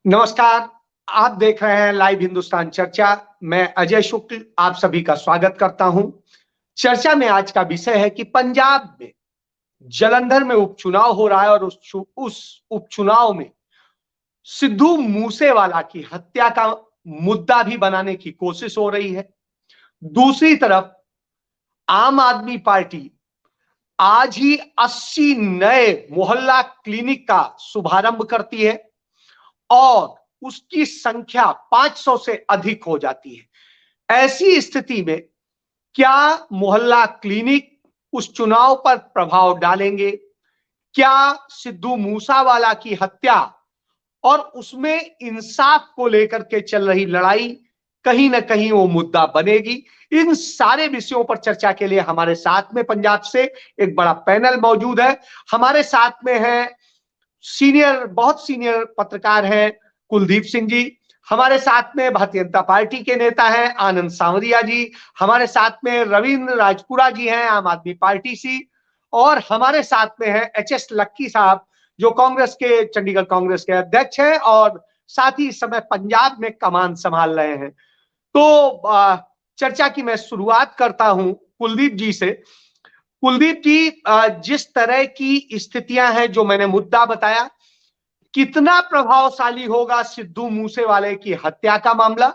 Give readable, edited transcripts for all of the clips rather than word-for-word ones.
नमस्कार। आप देख रहे हैं लाइव हिंदुस्तान चर्चा। मैं अजय शुक्ल आप सभी का स्वागत करता हूं। चर्चा में आज का विषय है कि पंजाब में जालंधर में उपचुनाव हो रहा है और उस उपचुनाव में सिद्धू मूसेवाला की हत्या का मुद्दा भी बनाने की कोशिश हो रही है। दूसरी तरफ आम आदमी पार्टी आज ही 80 नए मोहल्ला क्लिनिक का शुभारंभ करती है और उसकी संख्या 500 से अधिक हो जाती है। ऐसी स्थिति में क्या मोहल्ला क्लिनिक उस चुनाव पर प्रभाव डालेंगे? क्या सिद्धू मूसावाला की हत्या और उसमें इंसाफ को लेकर के चल रही लड़ाई कहीं ना कहीं वो मुद्दा बनेगी? इन सारे विषयों पर चर्चा के लिए हमारे साथ में पंजाब से एक बड़ा पैनल मौजूद है। हमारे साथ में है बहुत सीनियर पत्रकार हैं कुलदीप सिंह जी। हमारे साथ में भारतीय जनता पार्टी के नेता हैं आनंद सांवरिया जी। हमारे साथ में रविंद्र राजपुरा जी हैं आम आदमी पार्टी से। और हमारे साथ में है एच.एस. लक्की साहब जो चंडीगढ़ कांग्रेस के अध्यक्ष हैं और साथ ही इस समय पंजाब में कमान संभाल रहे हैं। तो चर्चा की मैं शुरुआत करता हूं कुलदीप जी से। कुलदीप जी, जिस तरह की स्थितियां हैं जो मैंने मुद्दा बताया, कितना प्रभावशाली होगा सिद्धू मूसेवाले की हत्या का मामला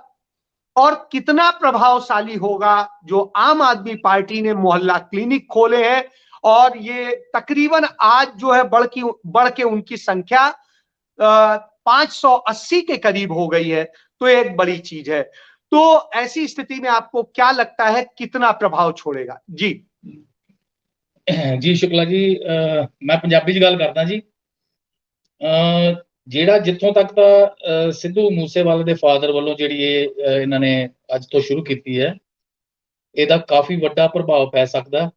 और कितना प्रभावशाली होगा जो आम आदमी पार्टी ने मोहल्ला क्लिनिक खोले हैं और ये तकरीबन आज जो है बढ़ के उनकी संख्या 580 के करीब हो गई है। तो एक बड़ी चीज है। तो ऐसी स्थिति में आपको क्या लगता है कितना प्रभाव छोड़ेगा? जी जी शुक्ला जी, मैं पंजाबी च गल करदा जी। ਜਿਹੜਾ ਜਿੱਥੋਂ ਤੱਕ ਤਾਂ ਸਿੱਧੂ ਮੂਸੇਵਾਲੇ ਦੇ ਫਾਦਰ ਵੱਲੋਂ ਜਿਹੜੀ ਇਹਨਾਂ ਨੇ ਅੱਜ ਤੋਂ ਸ਼ੁਰੂ ਕੀਤੀ ਹੈ, ਇਹਦਾ ਕਾਫੀ ਵੱਡਾ ਪ੍ਰਭਾਵ ਪੈ ਸਕਦਾ,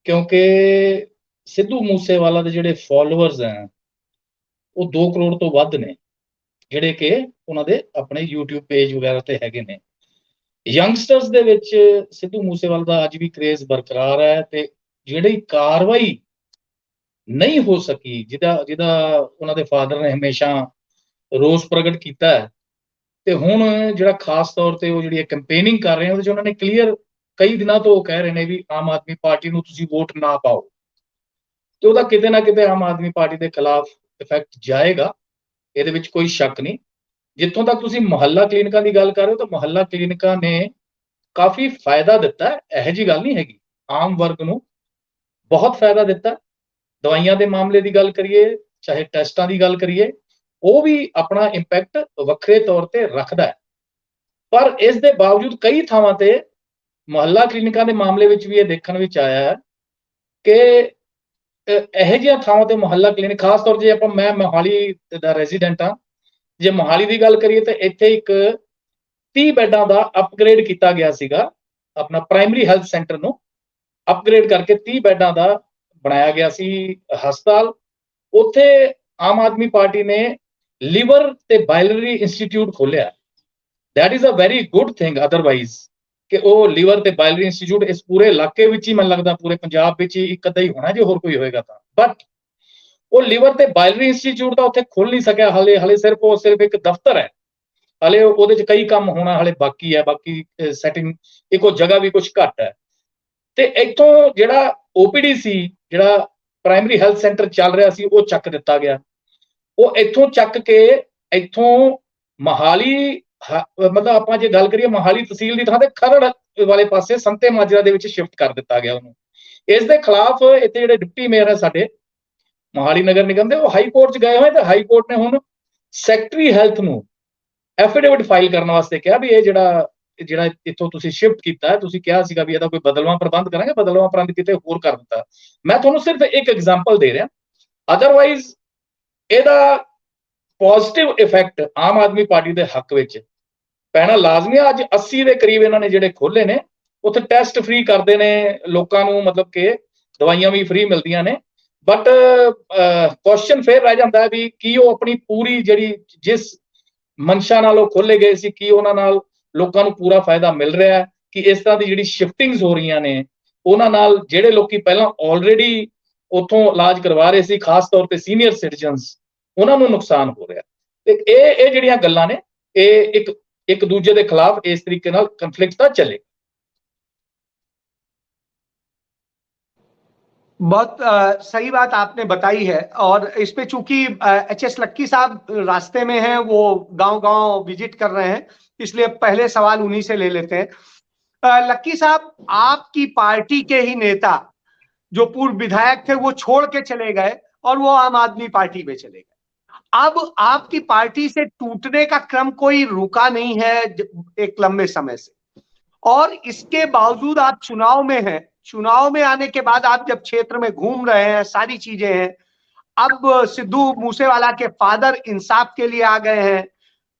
ਕਿਉਂਕਿ ਸਿੱਧੂ ਮੂਸੇਵਾਲਾ ਦੇ ਜਿਹੜੇ ਫਾਲੋਅਰਸ ਹੈ ਉਹ 2 ਕਰੋੜ ਤੋਂ ਵੱਧ ਨੇ, ਜਿਹੜੇ ਕਿ ਉਹਨਾਂ ਦੇ ਆਪਣੇ YouTube ਪੇਜ ਵਗੈਰਾ ਤੇ ਹੈਗੇ ਨੇ। ਯੰਗਸਟਰਸ ਦੇ ਵਿੱਚ ਸਿੱਧੂ ਮੂਸੇਵਾਲਾ ਦਾ ਅੱਜ ਵੀ ਕ੍ਰੇਜ਼ ਬਰਕਰਾਰ ਹੈ ਤੇ ਜਿਹੜੀ ਕਾਰਵਾਈ ਨਹੀਂ ਹੋ ਸਕੀ, ਜਿਹਦਾ ਉਹਨਾਂ ਦੇ ਫਾਦਰ ਨੇ ਹਮੇਸ਼ਾ ਰੋਸ ਪ੍ਰਗਟ ਕੀਤਾ ਹੈ, ਤੇ ਹੁਣ ਜਿਹੜਾ ਖਾਸ ਤੌਰ ਤੇ ਉਹ ਜਿਹੜੀ ਕੈਂਪੇਨਿੰਗ ਕਰ ਰਹੇ ਉਹਦੇ ਚ ਉਹਨਾਂ ਨੇ ਕਲੀਅਰ ਕਈ ਦਿਨਾਂ ਤੋਂ ਕਹਿ ਰਹੇ ਨੇ ਵੀ ਆਮ ਆਦਮੀ ਪਾਰਟੀ ਨੂੰ ਤੁਸੀਂ ਵੋਟ ਨਾ ਪਾਓ, ਤੇ ਉਹਦਾ ਕਿਤੇ ਨਾ ਕਿਤੇ ਆਮ ਆਦਮੀ ਪਾਰਟੀ ਦੇ ਖਿਲਾਫ ਇਫੈਕਟ ਜਾਏਗਾ, ਇਹਦੇ ਵਿੱਚ ਕੋਈ ਸ਼ੱਕ ਨਹੀਂ। ਜਿੱਥੋਂ ਤੱਕ ਤੁਸੀਂ ਮੁਹੱਲਾ ਕਲੀਨਿਕਾਂ ਦੀ ਗੱਲ ਕਰ ਰਹੇ ਹੋ ਤਾਂ ਮੁਹੱਲਾ ਕਲੀਨਿਕਾਂ ਨੇ ਕਾਫੀ ਫਾਇਦਾ ਦਿੱਤਾ, ਇਹੋ ਜਿਹੀ ਗੱਲ ਨਹੀਂ ਹੈਗੀ। ਆਮ ਵਰਗ ਨੂੰ ਬਹੁਤ ਫਾਇਦਾ ਦਿੱਤਾ। ਦਵਾਈਆਂ ਦੇ ਮਾਮਲੇ ਦੀ ਗੱਲ ਕਰੀਏ, ਚਾਹੇ ਟੈਸਟਾਂ ਦੀ ਗੱਲ ਕਰੀਏ, ਉਹ ਵੀ ਆਪਣਾ ਇੰਪੈਕਟ ਵੱਖਰੇ ਤੌਰ ਤੇ ਰੱਖਦਾ ਹੈ। ਪਰ ਇਸ ਦੇ ਬਾਵਜੂਦ ਕਈ ਥਾਵਾਂ ਤੇ ਮੁਹੱਲਾ ਕਲੀਨਿਕਾਂ ਦੇ ਮਾਮਲੇ ਵਿੱਚ ਵੀ ਇਹ ਦੇਖਣ ਵਿੱਚ ਆਇਆ ਹੈ ਕਿ ਇਹੋ ਜਿਹੀਆਂ ਥਾਵਾਂ ਤੇ ਮੁਹੱਲਾ ਕਲੀਨਿਕ, ਖਾਸ ਤੌਰ ਤੇ ਆਪਾਂ, ਮੈਂ ਮੋਹਾਲੀ ਦਾ ਰੈਜ਼ੀਡੈਂਟ ਹਾਂ, ਜੇ ਮੋਹਾਲੀ ਦੀ ਗੱਲ ਕਰੀਏ ਤਾਂ ਇੱਥੇ ਇੱਕ 30 ਬੈੱਡਾਂ ਦਾ ਅਪਗ੍ਰੇਡ ਕੀਤਾ ਗਿਆ ਸੀਗਾ। ਆਪਣਾ ਪ੍ਰਾਇਮਰੀ ਹੈਲਥ ਸੈਂਟਰ ਨੂੰ ਅਪਗ੍ਰੇਡ ਕਰਕੇ 30 ਬੈੱਡਾਂ ਦਾ ਬਣਾਇਆ ਗਿਆ ਸੀ ਹਸਪਤਾਲ। ਉੱਥੇ ਆਮ ਆਦਮੀ ਪਾਰਟੀ ਨੇ ਲਿਵਰ ਤੇ ਬਾਇਲਰੀ ਇੰਸਟੀਚਿਊਟ ਖੋਲਿਆ। That is a very good thing. Otherwise ਕਿ ਉਹ ਲਿਵਰ ਤੇ ਬਾਇਲਰੀ ਇੰਸਟੀਚਿਊਟ ਇਸ ਪੂਰੇ ਇਲਾਕੇ ਵਿੱਚ ਹੀ, ਮੈਨੂੰ ਲੱਗਦਾ ਪੂਰੇ ਪੰਜਾਬ ਵਿੱਚ ਹੀ ਇੱਕ ਅੱਧਾ ਹੀ ਹੋਣਾ ਜੇ ਹੋਰ ਕੋਈ ਹੋਏਗਾ ਤਾਂ। ਬਟ ਉਹ ਲਿਵਰ ਤੇ ਬਾਇਲਰੀ ਇੰਸਟੀਚਿਊਟ ਤਾਂ ਉੱਥੇ ਖੁੱਲ ਨਹੀਂ ਸਕਿਆ ਹਲੇ ਸਿਰਫ ਇੱਕ ਦਫ਼ਤਰ ਹੈ। ਹਲੇ ਉਹਦੇ ਚ ਕਈ ਕੰਮ ਹੋਣਾ ਹਲੇ ਬਾਕੀ ਹੈ। ਬਾਕੀ ਸੈਟਿੰਗ ਇੱਕੋ ਜਗ੍ਹਾ ਵੀ ਕੁਝ ਘੱਟ ਹੈ। ਤੇ ਇੱਥੋਂ ਜਿਹੜਾ OPD ਸੀ, ਜਿਹੜਾ ਪ੍ਰਾਇਮਰੀ ਹੈਲਥ ਸੈਂਟਰ ਚੱਲ ਰਿਹਾ ਸੀ, ਉਹ ਚੱਕ ਦਿੱਤਾ ਗਿਆ। ਉਹ ਇੱਥੋਂ ਚੱਕ ਕੇ ਇੱਥੋਂ ਮੋਹਾਲੀ, ਮਤਲਬ ਆਪਾਂ ਜੇ ਗੱਲ ਕਰੀਏ ਮੋਹਾਲੀ ਤਹਿਸੀਲ ਦੀ ਥਾਂ ਤੇ ਖਰੜ ਵਾਲੇ ਪਾਸੇ ਸੰਤੇ ਮਾਜਰਾ ਦੇ ਵਿੱਚ ਸ਼ਿਫਟ ਕਰ ਦਿੱਤਾ ਗਿਆ ਉਹਨੂੰ। ਇਸ ਦੇ ਖਿਲਾਫ ਇੱਥੇ ਜਿਹੜੇ ਡਿਪਟੀ ਮੇਅਰ ਹੈ ਸਾਡੇ ਮੋਹਾਲੀ ਨਗਰ ਨਿਗਮ ਦੇ, ਉਹ ਹਾਈ ਕੋਰਟ 'ਚ ਗਏ ਹੋਏ ਤੇ ਹਾਈ ਕੋਰਟ ਨੇ ਹੁਣ ਸੈਕਟਰੀ ਹੈਲਥ ਨੂੰ ਐਫੀਡੇਵਿਟ ਫਾਈਲ ਕਰਨ ਵਾਸਤੇ ਕਿਹਾ ਵੀ ਇਹ ਜਿਹੜਾ ਇੱਥੋਂ ਤੁਸੀਂ ਸ਼ਿਫਟ ਕੀਤਾ ਹੈ, ਤੁਸੀਂ ਕਿਹਾ ਸੀਗਾ ਵੀ ਇਹਦਾ ਕੋਈ ਬਦਲਵਾਂ ਪ੍ਰਬੰਧ ਕਰਾਂਗੇ, ਬਦਲਵਾਂ ਪ੍ਰਬੰਧ ਕਿਤੇ ਹੋਰ ਕਰ ਦਿੱਤਾ। ਮੈਂ ਤੁਹਾਨੂੰ ਸਿਰਫ ਇੱਕ ਐਗਜ਼ਾਮਪਲ ਦੇ ਰਿਹਾ। ਅਦਰਵਾਈਜ਼ ਇਹਦਾ positive effect Aam Aadmi party ਦੇ ਹੱਕ ਵਿੱਚ ਪੈਣਾ ਲਾਜ਼ਮੀ ਹੈ। ਅੱਜ 80 ਦੇ ਕਰੀਬ ਇਹਨਾਂ ਨੇ ਜਿਹੜੇ ਖੋਲੇ ਨੇ, ਉੱਥੇ ਟੈਸਟ ਫ੍ਰੀ ਕਰਦੇ ਨੇ ਲੋਕਾਂ ਨੂੰ, ਮਤਲਬ ਕਿ ਦਵਾਈਆਂ ਵੀ ਫ੍ਰੀ ਮਿਲਦੀਆਂ ਨੇ। ਬਟ ਕੁਐਸਚਨ ਫੇਰ ਰਹਿ ਜਾਂਦਾ ਹੈ ਵੀ ਕੀ ਉਹ ਆਪਣੀ ਪੂਰੀ ਜਿਹੜੀ ਜਿਸ ਮਨਸ਼ਾ ਨਾਲ ਉਹ ਖੋਲੇ ਗਏ ਸੀ, ਕੀ ਉਹਨਾਂ ਨਾਲ ਲੋਕਾਂ ਨੂੰ ਪੂਰਾ ਫਾਇਦਾ ਮਿਲ ਰਿਹਾ ਹੈ? ਕਿ ਇਸ ਤਰ੍ਹਾਂ ਦੀ ਜਿਹੜੀ ਸ਼ਿਫਟਿੰਗਸ ਹੋ ਰਹੀਆਂ ਨੇ ਉਹਨਾਂ ਨਾਲ ਜਿਹੜੇ ਲੋਕੀ ਪਹਿਲਾਂ ਆਲਰੇਡੀ ਉੱਥੋਂ ਇਲਾਜ ਕਰਵਾ ਰਹੇ ਸੀ, ਖਾਸ ਤੌਰ ਤੇ ਸੀਨੀਅਰ ਸਿਟੀਜ਼ਨਸ, ਉਹਨਾਂ ਨੂੰ ਨੁਕਸਾਨ ਹੋ ਰਿਹਾ। ਤੇ ਇਹ ਜਿਹੜੀਆਂ ਗੱਲਾਂ ਨੇ ਇਹ ਇੱਕ ਦੂਜੇ ਦੇ ਖਿਲਾਫ ਇਸ ਤਰੀਕੇ ਨਾਲ ਕੰਫਲਿਕਟ ਤਾਂ ਚੱਲੇ। बहुत सही बात आपने बताई है। और इस पे चूंकि एच.एस. लक्की साहब रास्ते में हैं, वो गांव-गांव विजिट कर रहे हैं, इसलिए पहले सवाल उन्हीं से ले लेते हैं। लक्की साहब, आपकी पार्टी के ही नेता जो पूर्व विधायक थे वो छोड़ के चले गए और वो आम आदमी पार्टी में चले गए। अब आपकी पार्टी से टूटने का क्रम कोई रुका नहीं है एक लंबे समय से, और इसके बावजूद आप चुनाव में हैं। चुनाव में आने के बाद आप जब क्षेत्र में घूम रहे हैं, सारी चीजें हैं, अब सिद्धू मूसेवाला के फादर इंसाफ के लिए आ गए हैं,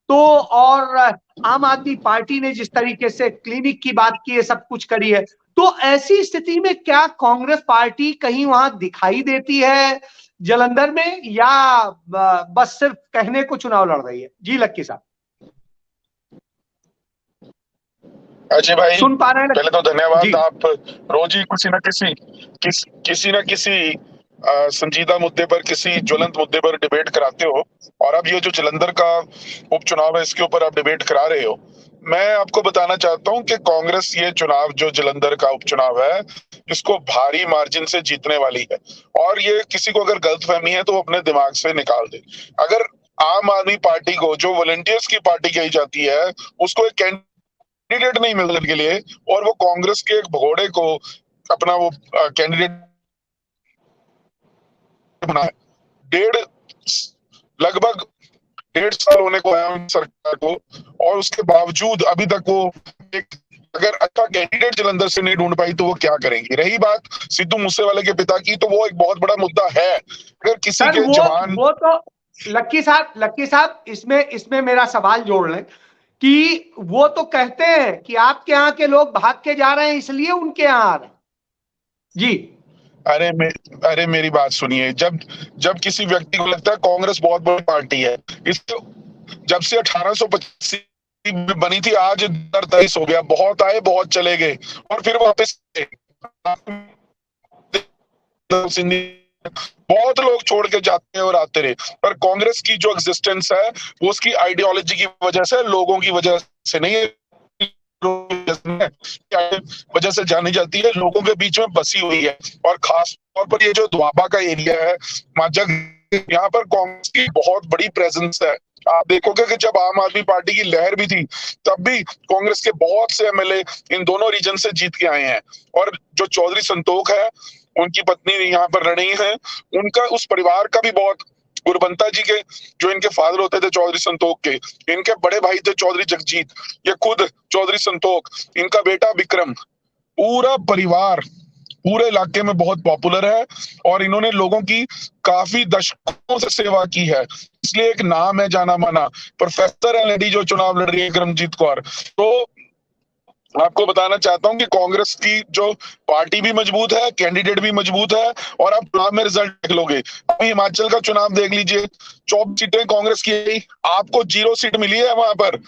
तो और आम आदमी पार्टी ने जिस तरीके से क्लिनिक की बात की है, सब कुछ करी है, तो ऐसी स्थिति में क्या कांग्रेस पार्टी कहीं वहां दिखाई देती है जालंधर में, या बस सिर्फ कहने को चुनाव लड़ रही है? जी लक्की साहब। अजय भाई, सुन पा रहे हैं? पहले तो धन्यवाद। आप रोज ही किसी न किसी संजीदा मुद्दे पर, किसी ज्वलंत मुद्दे पर डिबेट कराते हो, और अब ये जो जालंधर का उपचुनाव है इसके ऊपर आप डिबेट करा रहे हो। मैं आपको बताना चाहता हूं कि कांग्रेस ये चुनाव, जो जालंधर का उपचुनाव है, इसको भारी मार्जिन से जीतने वाली है। और ये किसी को अगर गलतफहमी है तो वो अपने दिमाग से निकाल दे। अगर आम आदमी पार्टी को, जो वॉलंटियर्स की पार्टी कही जाती है, उसको एक कैंडिडेट नहीं मिलने के लिए, और वो कांग्रेस के एक भगोड़े को अपना वो कैंडिडेट बना, लगभग 1.5 साल होने को आया सरकार को, और उसके बावजूद अभी तक वो एक अगर अच्छा कैंडिडेट जालंधर से नहीं ढूंढ पाई तो वो क्या करेंगी। रही बात सिद्धू मूसेवाले के पिता की, तो वो एक बहुत बड़ा मुद्दा है। अगर किसी के जवान, वो तो लक्की साहब इसमें मेरा सवाल जोड़ लें कि वो तो कहते हैं कि आपके यहाँ के लोग भाग के जा रहे हैं इसलिए उनके यहाँ आ रहे हैं। जी अरे मेरी बात सुनिए। जब किसी व्यक्ति को लगता है कांग्रेस बहुत बड़ी पार्टी है, इसको जब से 1885 बनी थी, आज 2023 हो गया, बहुत आए बहुत चले गए, और फिर वापस बहुत लोग छोड़ के जाते हैं और आते रहे, पर कांग्रेस की जो एग्जिस्टेंस है वो उसकी आइडियोलॉजी की वजह से, लोगों की वजह से नहीं है, वजह से जानी जाती है, लोगों के बीच में बसी हुई है। और खास तौर पर ये जो द्वाबा का एरिया है, माजग, यहाँ पर कांग्रेस की बहुत बड़ी प्रेजेंस है। आप देखोगे कि जब आम आदमी पार्टी की लहर भी थी, तब भी कांग्रेस के बहुत से एमएलए इन दोनों रीजन से जीत के आए हैं। और जो चौधरी संतोख है, उनकी पत्नी यहाँ पर रही है, उनका उस परिवार का भी बहुत, गुरबंता जी के जो इनके फादर होते थे चौधरी संतोख के, इनके बड़े भाई थे चौधरी जगजीत, ये खुद चौधरी संतोख, इनका बेटा विक्रम, पूरा परिवार पूरे इलाके में बहुत पॉपुलर है, और इन्होंने लोगों की काफी दशकों से सेवा की है, इसलिए एक नाम है जाना माना। प्रोफेसर है लेडी जो चुनाव लड़ रही है, करमजीत कौर। तो आपको बताना चाहता हूं कि कांग्रेस की जो पार्टी भी मजबूत है, कैंडिडेट भी मजबूत है, और आप चुनाव में रिजल्ट देख लोगे। अभी हिमाचल का चुनाव देख लीजिए, 24 सीटें कांग्रेस की, आपको 0 सीट मिली है वहां पर।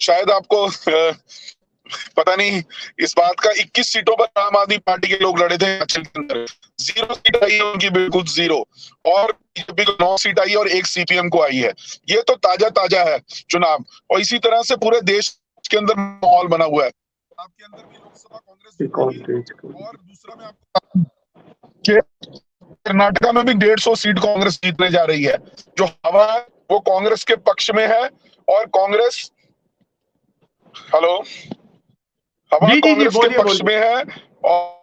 शायद आपको पता नहीं इस बात का, 21 सीटों पर आम आदमी पार्टी के लोग लड़े थे हिमाचल के अंदर, 0 सीट आई है उनकी, बिल्कुल 0, और बीजेपी को 9 सीट आई है और 1 सीपीएम को आई है। ये तो ताजा है चुनाव, और इसी तरह से पूरे देश के अंदर माहौल बना हुआ है। आपके अंदर भी लोकसभा कांग्रेस, और दूसरा में आपको कर्नाटका में भी 150 सीट कांग्रेस जीतने जा रही है। जो हवा है वो कांग्रेस के पक्ष में है, और कांग्रेस, हेलो, हवा कांग्रेस के पक्ष में है। और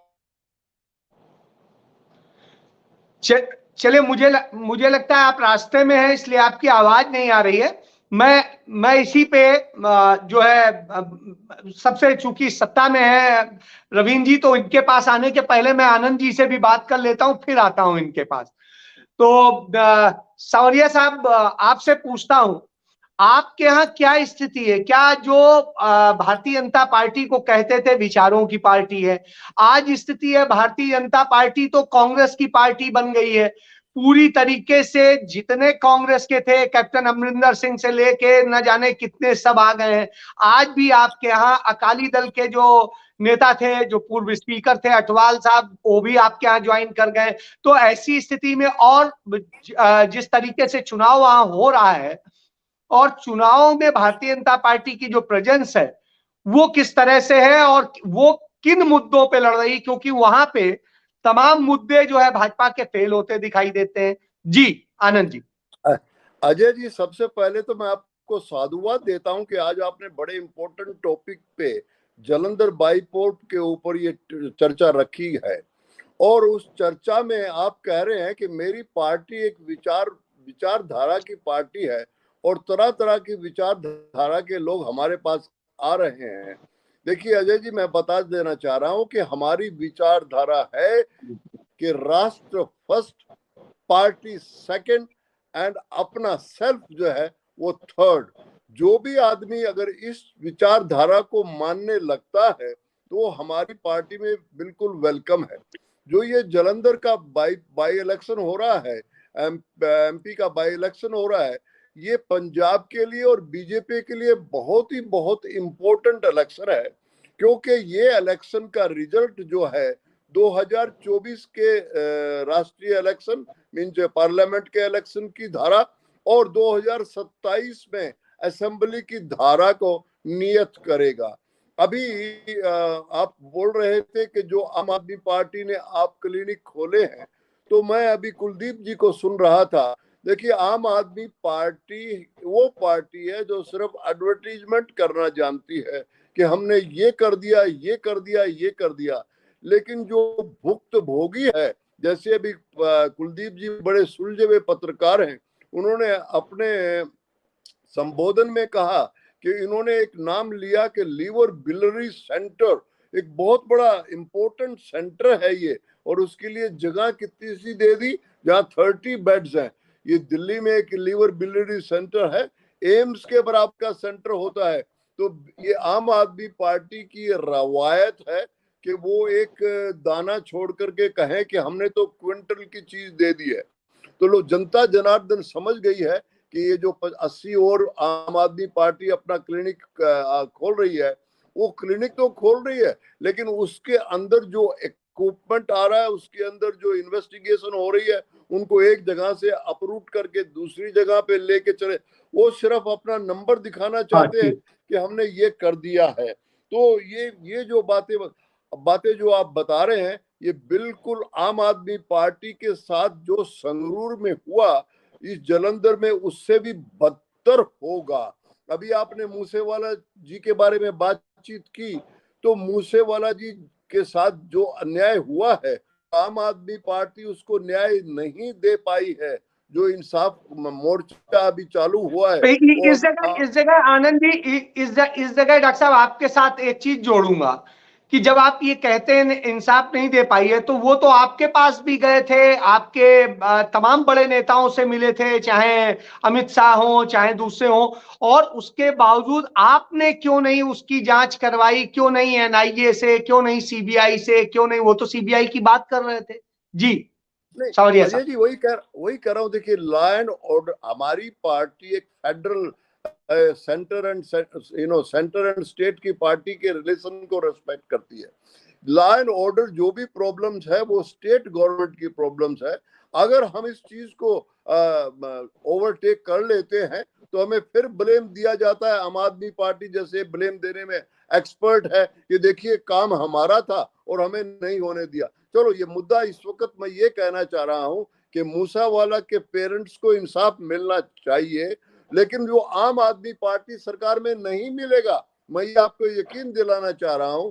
चलिए, मुझे लगता है आप रास्ते में हैं, इसलिए आपकी आवाज नहीं आ रही है। मैं इसी पे जो है, सबसे चूंकि सत्ता में है रवीन जी, तो इनके पास आने के पहले मैं आनंद जी से भी बात कर लेता हूं, फिर आता हूं इनके पास। तो सावरिया साहब, आपसे पूछता हूं, आपके यहाँ क्या स्थिति है? क्या जो भारतीय जनता पार्टी को कहते थे विचारों की पार्टी है, आज स्थिति है भारतीय जनता पार्टी तो कांग्रेस की पार्टी बन गई है पूरी तरीके से। जितने कांग्रेस के थे, कैप्टन अमरिंदर सिंह से लेके न जाने कितने सब आ गए हैं। आज भी आपके यहाँ अकाली दल के जो नेता थे, जो पूर्व स्पीकर थे अटवाल साहब, वो भी आपके यहाँ ज्वाइन कर गए। तो ऐसी स्थिति में, और जिस तरीके से चुनाव वहां हो रहा है, और चुनावों में भारतीय जनता पार्टी की जो प्रेजेंस है वो किस तरह से है और वो किन मुद्दों पे लड़ रही, क्योंकि वहां पे तमाम मुद्दे जो है भाजपा के फेल होते दिखाई देते हैं। जी आनंद जी। अजय जी, सबसे पहले तो मैं आपको साधुवाद देता हूं कि आज आपने बड़े इंपॉर्टेंट टॉपिक पे जालंधर बाईपोर्ट के ऊपर ये चर्चा रखी है, और उस चर्चा में आप कह रहे हैं कि मेरी पार्टी एक विचारधारा की पार्टी है और तरह तरह की विचारधारा के लोग हमारे पास आ रहे हैं। देखिए अजय जी, मैं बता देना चाह रहा हूं कि हमारी विचारधारा है कि राष्ट्र फर्स्ट, पार्टी सेकंड एंड अपना सेल्फ जो है वो थर्ड। जो भी आदमी अगर इस विचारधारा को मानने लगता है तो वो हमारी पार्टी में बिल्कुल वेलकम है। जो ये जालंधर का बाई इलेक्शन हो रहा है, एमपी का बाई इलेक्शन हो रहा है, ये पंजाब के लिए और बीजेपी के लिए बहुत इम्पोर्टेंट इलेक्शन है, क्योंकि ये इलेक्शन का रिजल्ट जो है 2024 के राष्ट्रीय इलेक्शन मीन्स पार्लियामेंट के इलेक्शन की धारा और 2027 में असेंबली की धारा को नियत करेगा। अभी आप बोल रहे थे कि जो आम आदमी पार्टी ने आप क्लिनिक खोले हैं, तो मैं अभी कुलदीप जी को सुन रहा था। देखिए, आम आदमी पार्टी वो पार्टी है जो सिर्फ एडवर्टीजमेंट करना जानती है कि हमने ये कर दिया, ये कर दिया, ये कर दिया, लेकिन जो भुक्त भोगी है, जैसे अभी कुलदीप जी बड़े सुलझे हुए पत्रकार हैं, उन्होंने अपने संबोधन में कहा कि इन्होंने एक नाम लिया कि लीवर बिलियरी सेंटर, एक बहुत बड़ा इंपॉर्टेंट सेंटर है ये, और उसके लिए जगह कितनी सी दे दी, जहाँ 30 बेड्स हैं। ये दिल्ली में एक लीवर बिलियरी सेंटर है, एम्स के बराबर का सेंटर होता है। तो ये आम आदमी पार्टी की रवायत है कि वो एक दाना छोड़ करके कहें कि हमने तो क्विंटल की चीज दे दी है। तो लोग, जनता जनार्दन समझ गई है कि ये जो 80 और आम आदमी पार्टी अपना क्लिनिक खोल रही है, वो क्लिनिक तो खोल रही है, लेकिन उसके अंदर जो इक्विपमेंट आ रहा है, उसके अंदर जो इन्वेस्टिगेशन हो रही है, उनको एक जगह से अपरूट करके दूसरी जगह पे लेके चले, वो सिर्फ अपना नंबर दिखाना चाहते हैं कि हमने ये कर दिया है। तो ये जो बातें जो आप बता रहे हैं, ये बिल्कुल आम आदमी पार्टी के साथ जो संगरूर में हुआ, इस जालंधर में उससे भी बदतर होगा। अभी आपने मूसेवाला जी के बारे में बातचीत की, तो मूसेवाला जी के साथ जो अन्याय हुआ है, आम आदमी पार्टी उसको न्याय नहीं दे पाई है। जो इंसाफ मोर्चा अभी चालू हुआ है, इस जगह आनंद जी, इस जगह डॉक्टर साहब आपके साथ एक चीज जोड़ूंगा कि जब आप ये कहते हैं इंसाफ नहीं दे पाई है, तो वो तो आपके पास भी गए थे, आपके तमाम बड़े नेताओं से मिले थे, चाहे अमित शाह हो चाहे दूसरे हो, और उसके बावजूद आपने क्यों नहीं उसकी जांच करवाई? क्यों नहीं एनआईए से, क्यों नहीं सीबीआई से, क्यों नहीं? वो तो सीबीआई की बात कर रहे थे। जी अजय जी, वही कह रहा हूँ। देखिए, लॉ एंड ऑर्डर, हमारी पार्टी एक फेडरल सेंटर एंड स्टेट की पार्टी के रिलेशन को रेस्पेक्ट करती है। लॉ एंड ऑर्डर जो भी प्रॉब्लम्स है वो स्टेट गवर्नमेंट की प्रॉब्लम्स है। अगर हम इस चीज को ओवरटेक कर लेते हैं तो हमें फिर ब्लेम दिया जाता है। आम आदमी पार्टी जैसे ब्लेम देने में एक्सपर्ट है कि देखिए काम हमारा था और हमें नहीं होने दिया। चलो, ये मुद्दा इस वक्त मैं ये कहना चाह रहा हूं कि मूसावाला के पेरेंट्स को इंसाफ मिलना चाहिए, लेकिन जो आम आदमी पार्टी सरकार में नहीं मिलेगा। मैं ये आपको यकीन दिलाना चाह रहा हूं।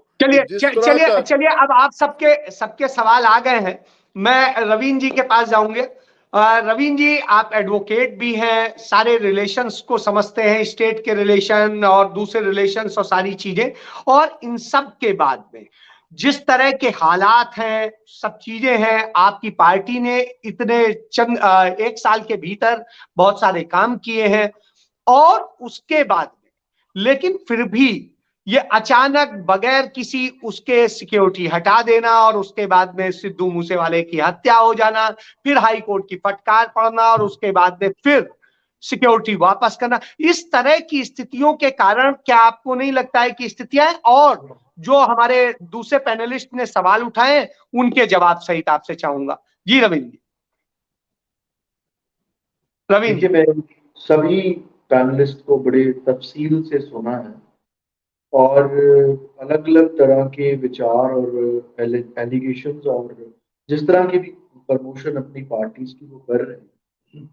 चलिए अब आप सबके सवाल आ गए हैं। मैं रवीन जी के पास जाऊंगे। रवीन जी, आप एडवोकेट भी हैं, सारे रिलेशंस को समझते हैं, स्टेट के रिलेशन और दूसरे रिलेशंस और सारी चीजें, और इन सब के बाद में जिस तरह के हालात हैं, सब चीजें हैं, आपकी पार्टी ने इतने एक साल के भीतर बहुत सारे काम किए हैं, और उसके बाद में लेकिन फिर भी ये अचानक बगैर किसी उसके सिक्योरिटी हटा देना, और उसके बाद में सिद्धू मूसेवाले की हत्या हो जाना, फिर हाई कोर्ट की फटकार पड़ना, और उसके बाद में फिर सिक्योरिटी वापस करना, इस तरह की स्थितियों के कारण क्या आपको नहीं लगता है कि स्थितियां, और जो हमारे दूसरे पैनलिस्ट ने सवाल उठाए उनके जवाब सहित आपसे चाहूंगा। जी रविंद्र जी। रविंद्र, मैं सभी पैनलिस्ट को बड़े तफसील से सुना है और अलग अलग तरह के विचार और एलिगेशंस और जिस तरह की भी प्रमोशन अपनी पार्टीज की वो कर रहे हैं,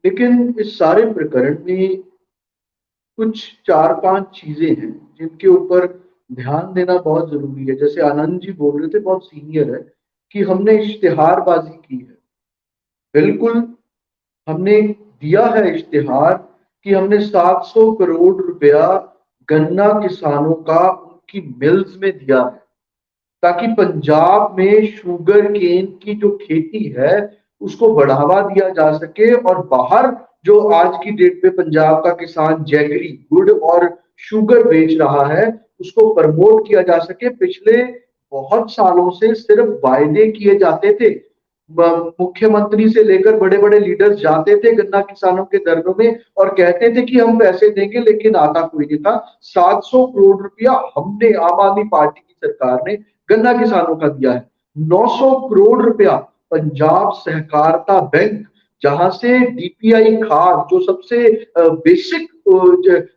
लेकिन इस सारे प्रकरण में कुछ 4-5 चीजें हैं जिनके ऊपर ध्यान देना बहुत जरूरी है। जैसे आनंद जी बोल रहे थे, बहुत सीनियर है, कि हमने इश्तिहारबाजी की है। बिल्कुल, हमने दिया है इश्तिहार कि हमने 700 करोड़ रुपया गन्ना किसानों का उनकी मिल्स में दिया है ताकि पंजाब में शुगर केन की जो खेती है उसको बढ़ावा दिया जा सके और बाहर जो आज की डेट में पंजाब का किसान जैगरी, गुड़ और शुगर बेच रहा है उसको प्रमोट किया जा सके। पिछले बहुत सालों से सिर्फ वायदे किए जाते थे, मुख्यमंत्री से लेकर बड़े बड़े लीडर्स जाते थे गन्ना किसानों के धरनों में और कहते थे कि हम पैसे देंगे, लेकिन आता कोई नहीं था। 700 करोड़ रुपया हमने, आम आदमी पार्टी की सरकार ने गन्ना किसानों का दिया है। 900 करोड़ रुपया पंजाब सहकारिता बैंक, जहां से डीपीआई खाद, जो सबसे बेसिक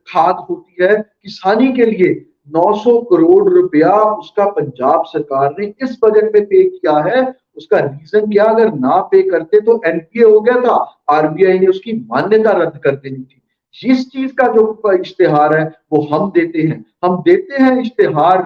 खाद होती है किसानी के लिए, 900 करोड़ रुपया उसका पंजाब सरकार ने इस बजट में पे किया है। उसका रीजन क्या? अगर ना पे करते तो एनपीए हो गया था, आरबीआई ने उसकी मान्यता रद्द कर देनी थी। जिस चीज का जो इश्तेहार है वो हम देते हैं इश्तेहार,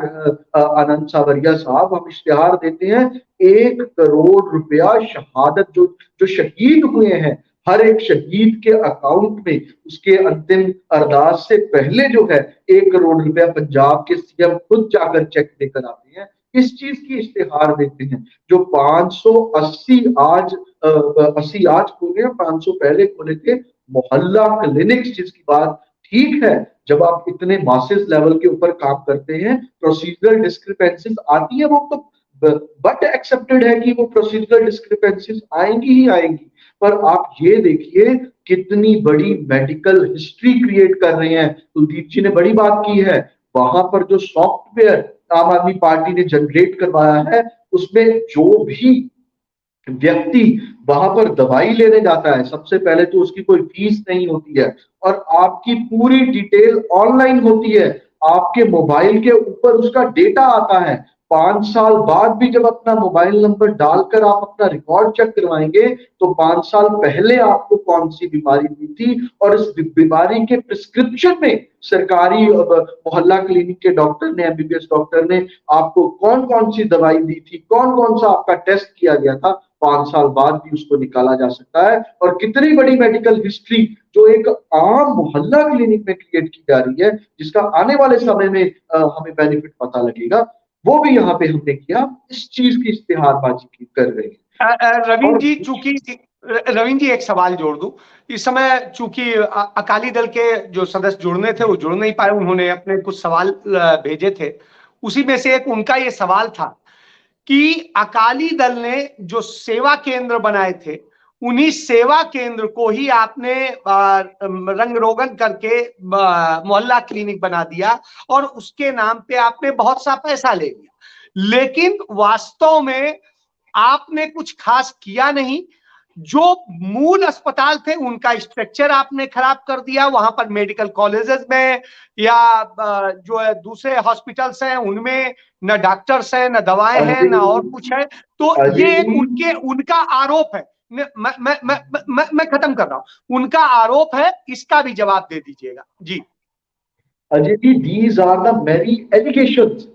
आनंद सावरिया साहब, हम इश्तेहार देते हैं 1 करोड़ रुपया शहादत, जो शहीद हुए हैं, हर एक शहीद के अकाउंट में उसके अंतिम अरदास से पहले जो है 1 करोड़ रुपया पंजाब के सीएम खुद जाकर चेक देकर आते हैं। इस चीज की इश्तेहार देते हैं। जो 580 आज 80 आज खोले, 500 पहले खोले थे मोहल्ला क्लिनिक्स, जिसकी बात ठीक है, जब आप इतने मासेस लेवल के ऊपर काम करते हैं प्रोसीजरल डिस्क्रिपेंसीज आती है, वो तो बट एक्सेप्टेड है कि वो प्रोसीजरल डिस्क्रिपेंसीज आएंगी ही आएंगी। पर आप ये देखिए कितनी बड़ी मेडिकल हिस्ट्री क्रिएट कर रहे हैं। कुलदीप जी ने बड़ी बात की है, वहां पर जो सॉफ्टवेयर आम आदमी पार्टी ने जनरेट करवाया है उसमें जो भी व्यक्ति वहां पर दवाई लेने जाता है, सबसे पहले तो उसकी कोई फीस नहीं होती है और आपकी पूरी डिटेल ऑनलाइन होती है। आपके मोबाइल के ऊपर उसका डेटा आता है। 5 साल बाद भी जब अपना मोबाइल नंबर डालकर आप अपना रिकॉर्ड चेक करवाएंगे तो 5 साल पहले आपको कौन सी बीमारी हुई थी और इस बीमारी के प्रिस्क्रिप्शन में सरकारी मोहल्ला क्लिनिक के डॉक्टर ने, एमबीबीएस डॉक्टर ने आपको कौन कौन सी दवाई दी थी, कौन कौन सा आपका टेस्ट किया गया था, 5 साल बाद भी उसको निकाला जा सकता है। और कितनी बड़ी मेडिकल हिस्ट्री जो एक आम मोहल्ला क्लिनिक में क्रिएट की जा रही है, जिसका आने वाले समय में हमें बेनिफिट पता लगेगा, वो भी यहाँ पे हमने किया। इस चीज की इश्तिहारबाजी की कर रहे हैं। रवीन जी, चूंकि रवीन जी एक सवाल जोड़ दूं, इस समय चूंकि अकाली दल के जो सदस्य जुड़ने थे वो जुड़ नहीं पाए, उन्होंने अपने कुछ सवाल भेजे थे, उसी में से एक उनका ये सवाल था कि अकाली दल ने जो सेवा केंद्र बनाए थे उन्हीं सेवा केंद्र को ही आपने रंग रोगन करके मोहल्ला क्लिनिक बना दिया और उसके नाम पे आपने बहुत सा पैसा ले लिया, लेकिन वास्तव में आपने कुछ खास किया नहीं। जो मूल अस्पताल थे उनका स्ट्रक्चर आपने खराब कर दिया, वहां पर मेडिकल कॉलेजेस में या जो है दूसरे हॉस्पिटल्स हैं उनमें न डॉक्टर्स हैं, न दवाएं हैं, न और कुछ है। तो ये उनका आरोप है। मैं खत्म कर रहा हूं। उनका आरोप है, इसका भी जवाब दे दीजिएगा जी। Ajay ji, these are the मेरी एलिगेशंस।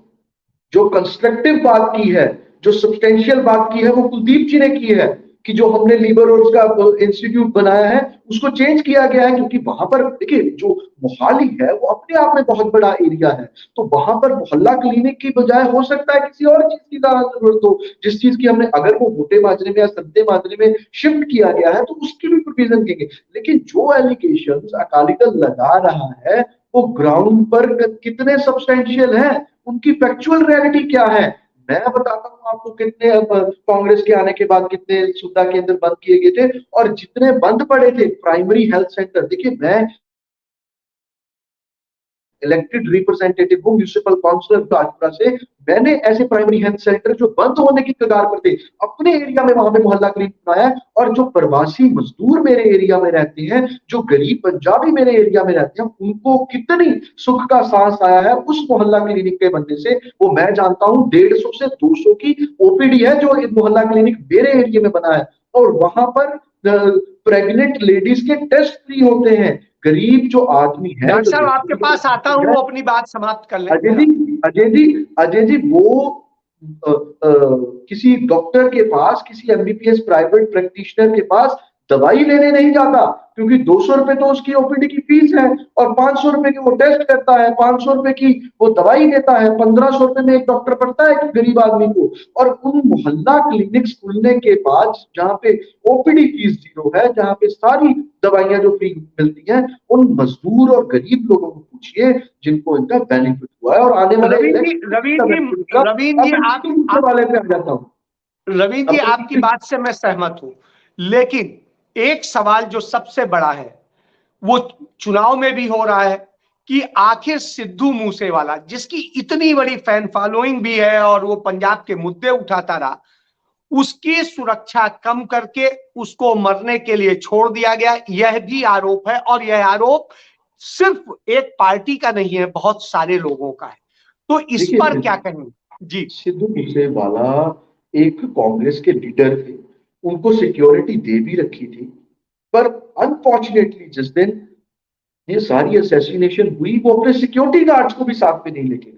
जो कंस्ट्रक्टिव बात की है, जो सब्सटेंशियल बात की है, वो कुलदीप जी ने की है कि जो हमने लीवर रोड्स का इंस्टीट्यूट बनाया है उसको चेंज किया गया है, क्योंकि वहां पर देखिए जो मोहाली है वो अपने आप में बहुत बड़ा एरिया है, तो वहां पर मोहल्ला क्लिनिक की बजाय हो सकता है किसी और चीज की जरूरत हो, जिस चीज की हमने, अगर वो मोटे माजरे में या सद्दे माजरे में शिफ्ट किया गया है तो उसकी भी प्रोविजन देंगे। लेकिन जो एलिगेशंस अकाली दल लगा रहा है वो ग्राउंड पर कितने सब्सटेंशियल है, उनकी फैक्चुअल रियलिटी क्या है? मैं बताता हूँ आपको कितने कांग्रेस के आने के बाद कितने सुविधा केंद्र बंद किए गए थे और जितने बंद पड़े थे प्राइमरी हेल्थ सेंटर। देखिए, मैं इलेक्टेड रिप्रेजेंटेटिव हूँ, म्यूनिसिपल काउंसिलर राजपुरा से, मैंने ऐसे प्राइमरी हेल्थ सेंटर जो बंद होने की कगार पर थे अपने एरिया में वहां पे मोहल्ला क्लिनिक बनाया। और जो प्रवासी मजदूर मेरे एरिया में रहते हैं, जो गरीब पंजाबी मेरे एरिया में रहते हैं, उनको कितनी सुख का सांस आया है उस मोहल्ला क्लिनिक के बनने से, वो मैं जानता हूँ। 150 से 200 की ओपीडी है जो मोहल्ला क्लिनिक मेरे एरिया में बना है, और वहां पर प्रेग्नेंट लेडीज के टेस्ट फ्री होते हैं। गरीब जो आदमी है, डॉक्टर साहब आपके पास आता हूँ, अपनी बात समाप्त कर लें। अजय जी वो किसी डॉक्टर के पास, किसी एमबीबीएस प्राइवेट प्रैक्टिशनर के पास दवाई लेने नहीं जाता, क्योंकि 200 रुपए तो उसकी ओपीडी की फीस है, और 500 रुपए की वो टेस्ट करता है, 500 रुपए की वो दवाई देता है, 1500 रुपए में एक डॉक्टर पड़ता है कि गरीब आदमी को। और उन मोहल्ला क्लिनिक्स खुलने के बाद जहां पे ओपीडी फीस 0 है, जहां पे सारी दवाइयां जो फ्री मिलती हैं, उन मजदूर और गरीब लोगों को पूछिए जिनको इनका बेनिफिट हुआ है। और आने वाले रवीन जी आपकी बात से मैं सहमत हूं, लेकिन एक सवाल जो सबसे बड़ा है वो चुनाव में भी हो रहा है कि आखिर सिद्धू मूसेवाला, जिसकी इतनी बड़ी फैन फॉलोइंग भी है और वो पंजाब के मुद्दे उठाता रहा, उसकी सुरक्षा कम करके उसको मरने के लिए छोड़ दिया गया, यह भी आरोप है। और यह आरोप सिर्फ एक पार्टी का नहीं है, बहुत सारे लोगों का है। तो इस पर क्या कहेंगे जी? सिद्धू मूसेवाला एक कांग्रेस के लीडर थे, उनको सिक्योरिटी दे भी रखी थी, पर अनफॉर्चुनेटली जिस दिन ये सारी असैसिनेशन हुई, वो अपने सिक्योरिटी गार्ड्स को भी साथ में नहीं लेके गए।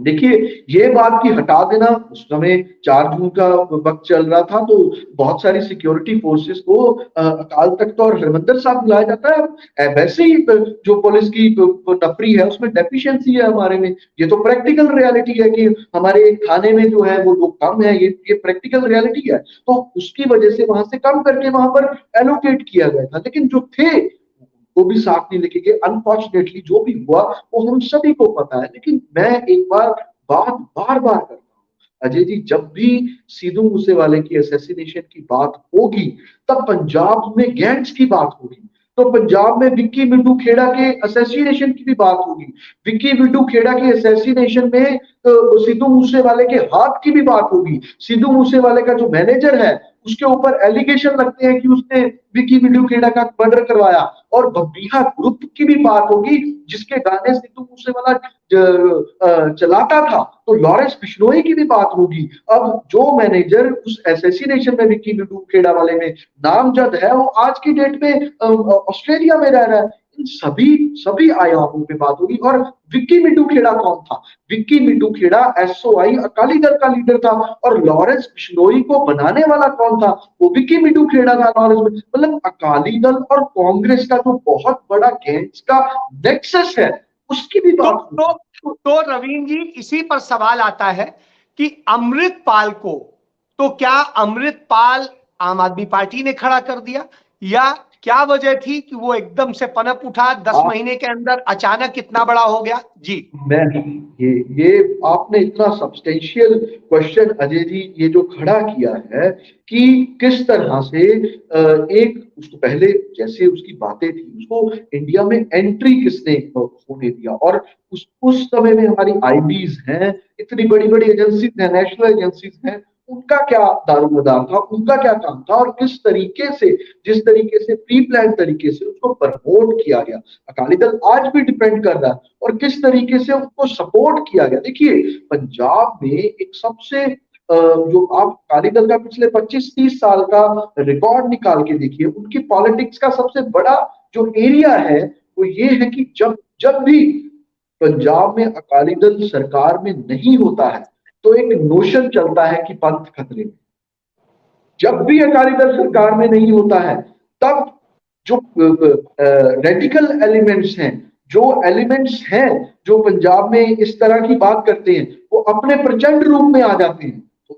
देखिए, ये बात की हटा देना, उस समय 4 जून का वक्त चल रहा था, तो बहुत सारी सिक्योरिटी फोर्सेस को अकाल तख्त और हरमंदिर साहब बुलाया जाता है। वैसे ही जो पुलिस की नफरी है उसमें डेफिशिएंसी है हमारे में, ये तो प्रैक्टिकल रियलिटी है कि हमारे थाने में जो है वो लोग कम है, ये प्रैक्टिकल रियलिटी है। तो उसकी वजह से वहां से कम करके वहां पर एलोकेट किया गया था, लेकिन जो थे वो भी साथ नहीं लेके गए। अनफॉर्चुनेटली जो भी हुआ वो हम सभी को पता है। लेकिन मैं एक बार बात बार बार करता हूं अजय जी, जब भी सिद्धू मूसेवाले की असैसिनेशन की बात होगी, तब पंजाब में गैंग्स की बात होगी, तो पंजाब में विक्की मिड्डू खेड़ा के असैसिनेशन की भी बात होगी। विक्की मिड्डू खेड़ा के असैसिनेशन में सिद्धू मूसेवाले के हाथ की भी बात होगी। सिद्धू मूसेवाले का जो मैनेजर है उसके ऊपर एलिगेशन लगते हैं कि उसने विक्की मिड्डू खेड़ा का मर्डर करवाया, और बब्बीहा ग्रुप की भी बात होगी जिसके गाने सिद्धू मूसेवाला चलाता था, तो लॉरेंस बिश्नोई की भी बात होगी। अब जो मैनेजर उस असैसिनेशन में विक्की मिड्डू खेड़ा वाले में नामजद है, वो आज की डेट में ऑस्ट्रेलिया में रह रहा है। इन सभी आयामों पे बात होगी। और विक्की मिड्डू खेड़ा कौन था? विक्की मिड्डू खेड़ा एसओआई अकाली दल का लीडर था, और लॉरेंस बिश्नोई को बनाने वाला कौन था? वो विक्की मिड्डू खेड़ा था। लॉरेंस, मतलब अकाली दल और कांग्रेस का जो बहुत बड़ा गैंग्स का नेक्सस है, उसकी भी बात तो रवीन जी, इसी पर सवाल आता है कि अमृतपाल को, तो क्या अमृतपाल आम आदमी पार्टी ने खड़ा कर दिया, या क्या वजह थी कि वो एकदम से पनप उठा, 10 महीने के अंदर अचानक इतना बड़ा हो गया? जी, मैं ये आपने इतना सब्सटेंशियल क्वेश्चन अजय जी ये जो खड़ा किया है कि किस तरह से एक, उसको पहले जैसे उसकी बातें थी, उसको इंडिया में एंट्री किसने होने दिया, और उस समय में हमारी आईबीज हैं, इतनी बड़ी बड़ी एजेंसीज हैं, नेशनल एजेंसीज हैं, उनका क्या दारोमदार था, उनका क्या काम था, और किस तरीके से, जिस तरीके से प्री प्लान तरीके से उसको प्रमोट किया गया। अकाली दल आज भी डिपेंड कर रहा है, और किस तरीके से उनको सपोर्ट किया गया। देखिए, पंजाब में एक सबसे जो आप अकाली दल का पिछले 25-30 साल का रिकॉर्ड निकाल के देखिए, उनकी पॉलिटिक्स का सबसे बड़ा जो एरिया है वो ये है कि जब भी पंजाब में अकाली दल सरकार में नहीं होता है, तो एक नोशन चलता है कि पंथ खतरे में। जब भी अकाली दल सरकार में नहीं होता है, तब जो रेडिकल एलिमेंट्स हैं, जो पंजाब में इस तरह की बात करते हैं, वो अपने प्रचंड रूप में आ जाते हैं। तो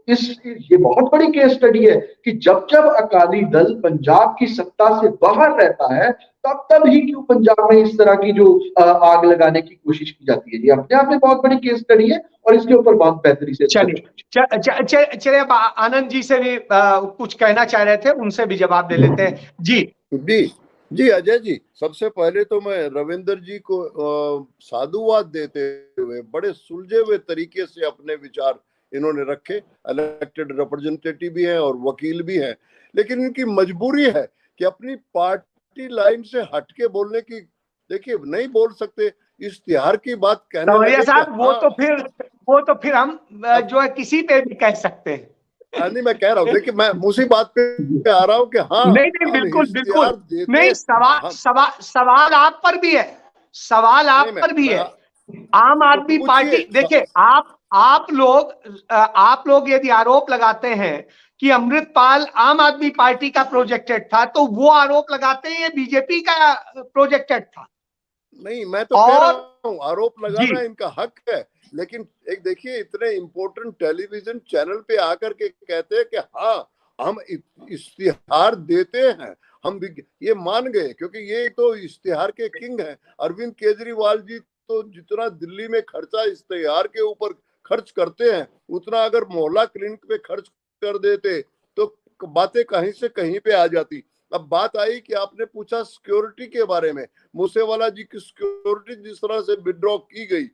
ये बहुत बड़ी केस स्टडी है कि जब अकाली दल पंजाब की सत्ता से बाहर रहता है, तब ही क्यों पंजाब में इस तरह की जो आग लगाने की कोशिश की जाती है। ये अपने आप में बहुत बड़ी केस स्टडी है, और इसके ऊपर बहुत बेहतरी से चलिए अब आनंद जी से भी कुछ कहना चाह रहे थे, उनसे भी जवाब दे लेते हैं। जी, जी अजय जी, सबसे पहले तो मैं रविंदर जी को साधुवाद देते हुए बड़े सुलझे हुए तरीके से अपने विचार इन्होंने रखे। इलेक्टेड रिप्रेजेंटेटिव भी हैं और वकील भी हैं, लेकिन इनकी मजबूरी है कि अपनी पार्टी लाइन से हटके बोलने की, देखिए नहीं बोल सकते, इश्तिहार की बात कहने सवरिया लगे कि साहब वो तो फिर हम अब जो है किसी पे भी कह सकते हैं। नहीं, मैं कह रहा हूँ, देखिए मैं उसी बात पे आ रहा हूँ कि हाँ, नहीं नहीं, हम बिल्कुल बिल्कुल इश्तिहार देते नहीं। हम सवाल आप पर भी है, सवाल नहीं, आप पर भी है। आम तो आदमी पूछिए। पार्टी, देखिए आप लोग यदि आरोप लगाते हैं कि अमृतपाल आम आदमी पार्टी का प्रोजेक्टेड था, तो वो आरोप लगाते हैं ये बीजेपी का प्रोजेक्टेड था। नहीं, मैं तो कह और रहा हूँ आरोप जी, लगाना इनका हक है, लेकिन एक देखिए, इतने इम्पोर्टेंट टेलीविजन चैनल पे आकर के कहते हैं कि हाँ, हम इश्तिहार देते हैं, हम भी ये मान गए, क्योंकि ये तो इश्तिहार के किंग हैं। अरविंद केजरीवाल जी तो जितना दिल्ली में खर्चा इश्तिहार के ऊपर खर्च करते हैं, उतना अगर मोहल्ला क्लिनिक पे खर्च कर देते तो बातें कहीं से कहीं पे आ जाती। अब बात आई कि आपने पूछा सिक्योरिटी के बारे में, मूसेवाला जी की सिक्योरिटी जिस तरह से विड्रॉ की गई,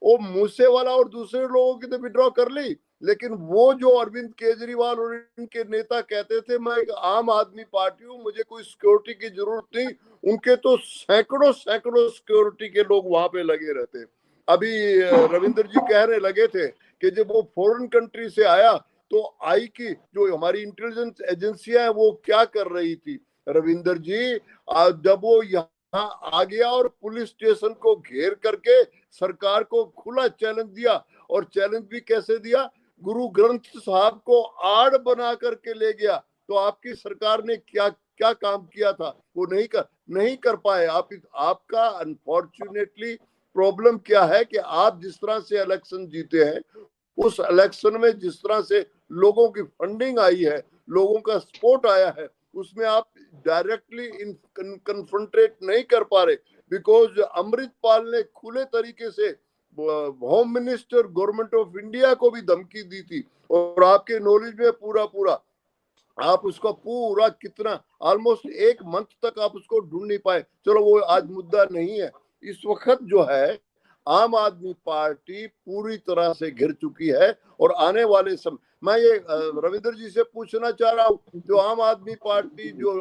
वो मूसेवाला और दूसरे लोगों की तो विड्रॉ कर ली, लेकिन वो जो अरविंद केजरीवाल और इनके नेता कहते थे मैं एक आम आदमी पार्टी हूँ, मुझे कोई सिक्योरिटी की जरूरत नहीं, उनके तो सैकड़ों सैकड़ों सिक्योरिटी के लोग वहां पे लगे रहते। अभी रविंदर जी कहने लगे थे कि जब वो फॉरेन कंट्री से आया तो आई की जो हमारी इंटेलिजेंस एजेंसियां हैं वो क्या कर रही थी। रविंदर जी, जब वो यहाँ आ गया और पुलिस स्टेशन को घेर करके सरकार को खुला चैलेंज दिया, और चैलेंज भी कैसे दिया, गुरु ग्रंथ साहब को आड़ बना करके ले गया, तो आपकी सरकार ने क्या क्या काम किया था, वो नहीं कर पाए। आपका अनफॉर्चुनेटली प्रॉब्लम क्या है कि आप जिस तरह से इलेक्शन जीते हैं, उस इलेक्शन में जिस तरह से लोगों की फंडिंग आई है, लोगों का सपोर्ट आया है, उसमें आप डायरेक्टली इन कन्फ्रंटेट नहीं कर पा रहे, बिकॉज अमृतपाल ने खुले तरीके से home minister government of India को भी धमकी दी थी, और आपके नॉलेज में पूरा पूरा आप उसको पूरा कितना ऑलमोस्ट एक मंथ तक आप उसको ढूंढ नहीं पाए। चलो वो आज मुद्दा नहीं है। इस वक्त जो है आम आदमी पार्टी पूरी तरह से घिर चुकी है, और आने वाले समय मैं ये रविंद्र जी से पूछना चाह रहा हूँ, जो आम आदमी पार्टी जो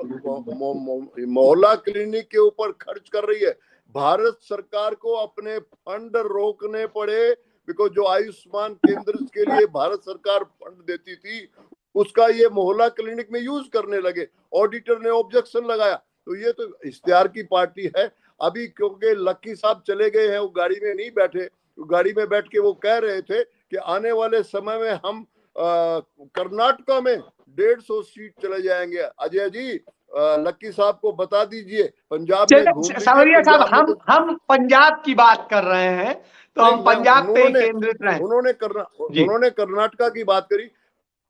मोहल्ला क्लिनिक के ऊपर खर्च कर रही है, भारत सरकार को अपने फंड रोकने पड़े, बिकॉज जो आयुष्मान केंद्र के लिए भारत सरकार फंड देती थी उसका ये मोहल्ला क्लिनिक में यूज करने लगे, ऑडिटर ने ऑब्जेक्शन लगाया। तो ये तो इश्तिहार की पार्टी है। अभी क्योंकि लक्की साहब चले गए हैं, वो गाड़ी में नहीं बैठे, गाड़ी में बैठ के वो कह रहे थे कि आने वाले समय में हम कर्नाटका में 150 सीट चले जाएंगे। अजय जी, लक्की साहब को बता दीजिए, पंजाब में घूम लीजिए। सवरिया साहब, पंजाब में हम पंजाब की बात कर रहे हैं, तो हम पंजाब पे ही केंद्रित रहे। उन्होंने कर्नाटका की बात करी।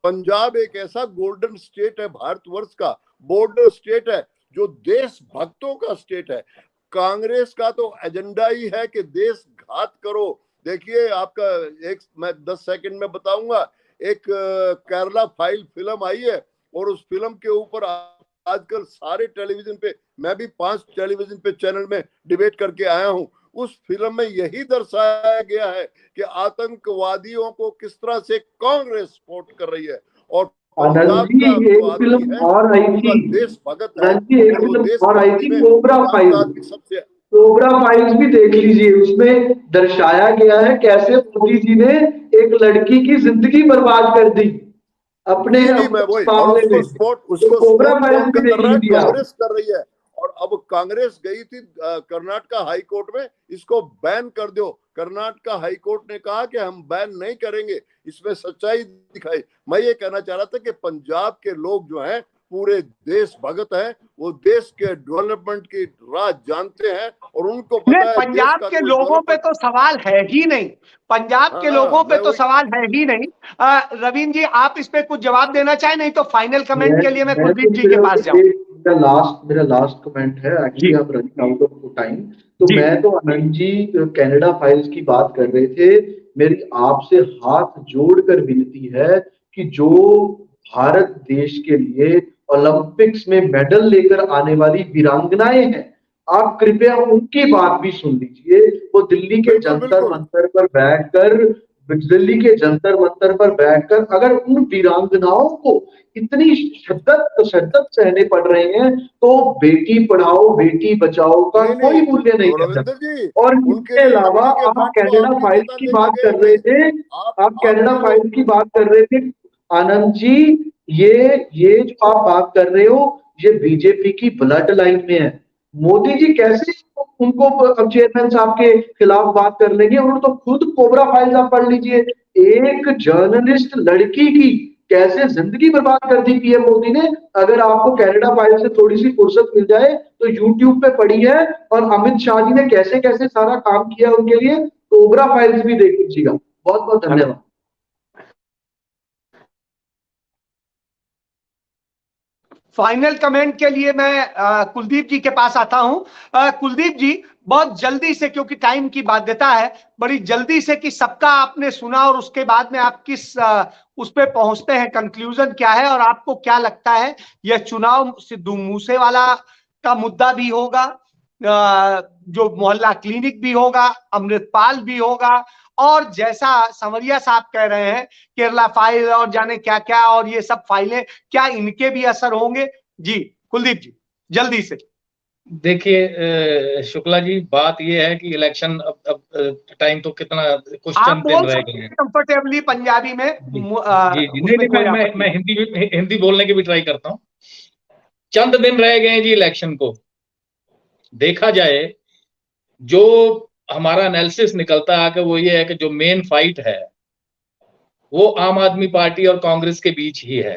पंजाब एक ऐसा गोल्डन स्टेट है, भारतवर्ष का बॉर्डर स्टेट है, जो देशभक्तों का स्टेट है। कांग्रेस का तो एजेंडा ही है कि देश घात करो। देखिए आपका एक मैं 10 सेकंड में बताऊंगा, एक केरला फाइल फिल्म आई है, और उस फिल्म के ऊपर आजकल सारे टेलीविजन पे, मैं भी 5 टेलीविजन पे चैनल में डिबेट करके आया हूं, उस फिल्म में यही दर्शाया गया है कि आतंकवादियों को किस तरह से कांग्रेस सपोर्ट कर रही है, और पंजाब जी का एक जो आदमी फिल्म है और आई पूरा थी, देश भगत है, जी एक और वो फिल्म देश और आई भक्ति थी, में कोबरा पंजाब फाइल। का आदमी सबसे कोबरा फाइल्स भी देख लीजिए, उसमें दर्शाया गया है कैसे मोदी जी ने एक लड़की की जिंदगी बर्बाद कर दी अपने जी मैं वही, और मामले में। उसको कोबरा सपोर्ट फाइल्स कौन भी देख कर रहा है, लीजिए आप। कांग्रेस कर रही है। और अब कांग्रेस गई थी कर्नाटका हाई कोर्ट में, इसको बैन कर दो। कर्नाटका हाई कोर्ट ने कहा कि हम बैन नहीं करेंगे, इसमें सच्चाई दिखाई। मैं ये कहना चाह रहा था कि पंजाब के लोग जो हैं पूरे देश भगत हैं, वो देश के डेवलपमेंट की राह जानते हैं, और उनको पता है देश पंजाब का के कोई लोगों पे डेवलपमेंट। तो सवाल है ही नहीं, पंजाब के लोगों पे मैं तो वही सवाल है ही नहीं। रवीन जी, आप इस पे कुछ जवाब देना चाहें, नहीं तो फाइनल कमेंट के लिए मैं मैं कुलदीप तो जी के पास जाऊं। मेरा लास्ट कमेंट है, जी एक्चुअली आप रनिंग आउट ऑफ टाइम। तो जी मैं तो आनंद जी कनाडा फाइल्स की बात कर रहे थे, मेरी आपसे हाथ जोड़कर विनती है कि जो भारत देश के लिए ओलंपिक्स में मेडल लेकर आने वाली वीरांगनाएं हैं, आप कृपया उनकी बात भी सुन लीजिए। वो दिल्ली के बिल्कुल जंतर बिल्कुल मंतर पर बैठकर अगर उन वीरांगनाओं को इतनी शिद्दत सहने पड़ रहे हैं, तो बेटी पढ़ाओ बेटी बचाओ का नहीं कोई नहीं मूल्य नहीं रह रविंद्र सकता। जी, और उनके इसके लिए अलावा लकड़ी के आप फंड तो कनाडा आपके फाइल्स नेता की ले बात गए कर रहे थे, आप कनाडा जो लोग फाइल्स की बात कर रहे थे आनंद जी, ये जो आप बात कर रहे हो, ये बीजेपी की ब्लड लाइन में है। मोदी जी कैसे उनको अब चेयरमैन साहब के खिलाफ बात कर लेंगे? उन्होंने तो खुद कोबरा फाइल्स आप पढ़ लीजिए, एक जर्नलिस्ट लड़की की कैसे जिंदगी बर्बाद कर दी पीएम मोदी ने। अगर आपको कनाडा फाइल से थोड़ी सी फुर्सत मिल जाए तो यूट्यूब पे पड़ी है, और अमित शाह जी ने कैसे कैसे सारा काम किया उनके लिए, कोबरा फाइल्स भी देख लीजिएगा। बहुत बहुत धन्यवाद। फाइनल कमेंट के लिए मैं कुलदीप जी के पास आता हूं। कुलदीप जी, बहुत जल्दी से, क्योंकि टाइम की बाध्यता है, बड़ी जल्दी से कि सबका आपने सुना और उसके बाद में आप किस उस पे पहुंचते हैं, कंक्लूजन क्या है और आपको क्या लगता है यह चुनाव सिद्धू मूसेवाला का मुद्दा भी होगा, जो मोहल्ला क्लिनिक भी होगा, अमृतपाल भी होगा, और जैसा संवरिया साहब कह रहे हैं केरला फाइल और जाने क्या क्या और ये सब फाइलें, क्या इनके भी असर होंगे? जी कुलदीप जी, जल्दी से। देखिए शुक्ला जी, बात ये है कि इलेक्शन अब टाइम तो कितना, कुछ आप चंद दिन बोल रह सकते गए हैं हैं। कंफर्टेबली पंजाबी में, जी जी जी, नहीं उसमें नहीं, कोई मैं आपत्ति मैं नहीं। हिंदी बोलने की भी ट्राई करता हूँ। चंद दिन रह गए हैं जी इलेक्शन को। देखा जाए, जो हमारा एनालिसिस निकलता है कि वो ये है कि जो मेन फाइट है वो आम आदमी पार्टी और कांग्रेस के बीच ही है।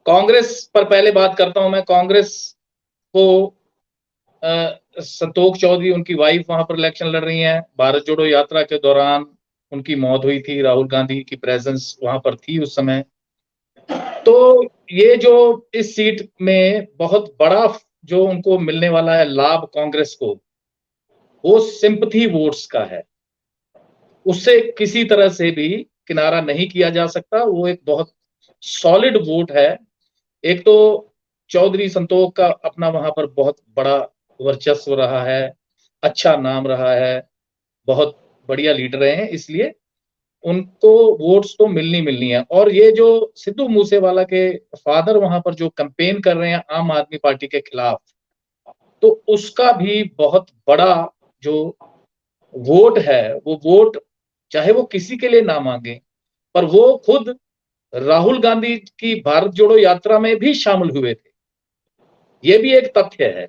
कांग्रेस पर पहले बात करता हूं मैं। कांग्रेस को संतोष चौधरी, उनकी वाइफ वहां पर इलेक्शन लड़ रही हैं। भारत जोड़ो यात्रा के दौरान उनकी मौत हुई थी, राहुल गांधी की प्रेजेंस वहां पर थी उस समय। तो ये जो इस सीट में बहुत बड़ा जो उनको मिलने वाला है लाभ कांग्रेस को, वो सिंपथी वोट्स का है। उससे किसी तरह से भी किनारा नहीं किया जा सकता। वो एक बहुत सॉलिड वोट है। एक तो चौधरी संतोष का अपना वहां पर बहुत बड़ा वर्चस्व रहा है, अच्छा नाम रहा है, बहुत बढ़िया लीडर रहे हैं, इसलिए उनको वोट्स तो मिलनी है। और ये जो सिद्धू मूसेवाला के फादर वहां पर जो कैंपेन कर रहे हैं आम आदमी पार्टी के खिलाफ, तो उसका भी बहुत बड़ा जो वोट है, वो वोट चाहे वो किसी के लिए ना मांगे, पर वो खुद राहुल गांधी की भारत जोड़ो यात्रा में भी शामिल हुए थे। ये भी एक तथ्य है।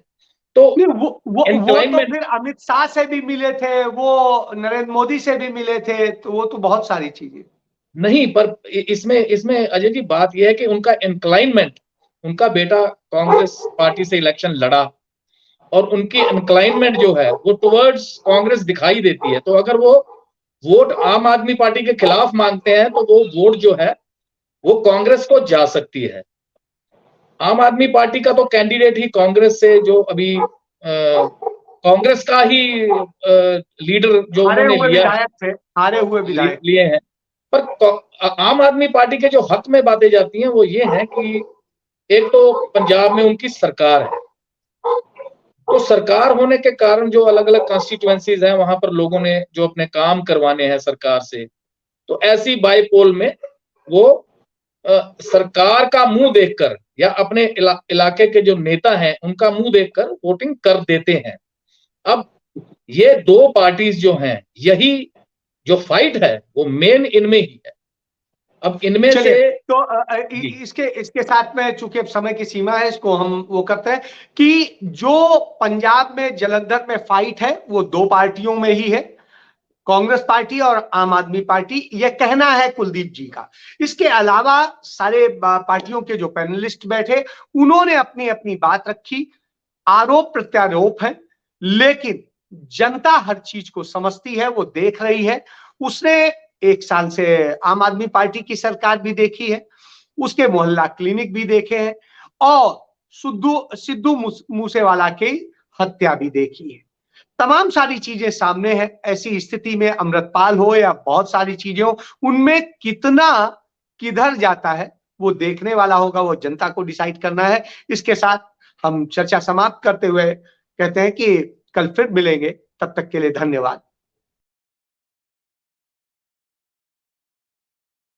तो नहीं, वो तो इंक्लाइनमेंट फिर अमित शाह से भी मिले थे, वो नरेंद्र मोदी से भी मिले थे, तो वो तो बहुत सारी चीजें नहीं, पर इसमें अजय जी बात यह है कि उनका इंक्लाइनमेंट, उनका बेटा कांग्रेस पार्टी से इलेक्शन लड़ा और उनकी इंक्लाइनमेंट जो है वो टुवर्ड्स कांग्रेस दिखाई देती है। तो अगर वो वोट आम आदमी पार्टी के खिलाफ मांगते हैं तो वो वोट जो है वो कांग्रेस को जा सकती है। आम आदमी पार्टी का तो कैंडिडेट ही कांग्रेस से, जो अभी कांग्रेस का ही लीडर जो हारे उन्होंने हुए लिया है, विधायक थे, हारे हुए विधायक। लिए हैं। पर आम आदमी पार्टी के जो हक में बातें जाती हैं वो ये है कि एक तो पंजाब में उनकी सरकार है, तो सरकार होने के कारण जो अलग अलग कॉन्स्टिट्यूएंसीज हैं वहां पर लोगों ने जो अपने काम करवाने हैं सरकार से, तो ऐसी बाईपोल में वो सरकार का मुंह देखकर या अपने इलाके के जो नेता हैं उनका मुंह देखकर वोटिंग कर देते हैं। अब ये दो पार्टीज जो हैं, यही जो फाइट है वो मेन इनमें ही है। अब इनमें से तो इसके साथ में, चूंकि अब समय की सीमा है, इसको हम वो करते हैं कि जो पंजाब में जलंधर में फाइट है वो दो पार्टियों में ही है, कांग्रेस पार्टी और आम आदमी पार्टी, यह कहना है कुलदीप जी का। इसके अलावा सारे पार्टियों के जो पैनलिस्ट बैठे उन्होंने अपनी अपनी बात रखी, आरोप प्रत्यारोप है, लेकिन जनता हर चीज को समझती है, वो देख रही है। उसने 1 साल से आम आदमी पार्टी की सरकार भी देखी है, उसके मोहल्ला क्लिनिक भी देखे हैं, और सिद्धू मूसेवाला की हत्या भी देखी है। तमाम सारी चीजें सामने है। ऐसी स्थिति में अमृतपाल हो या बहुत सारी चीजें हो, उनमें कितना किधर जाता है वो देखने वाला होगा, वो जनता को डिसाइड करना है। इसके साथ हम चर्चा समाप्त करते हुए कहते हैं कि कल फिर मिलेंगे, तब तक के लिए धन्यवाद।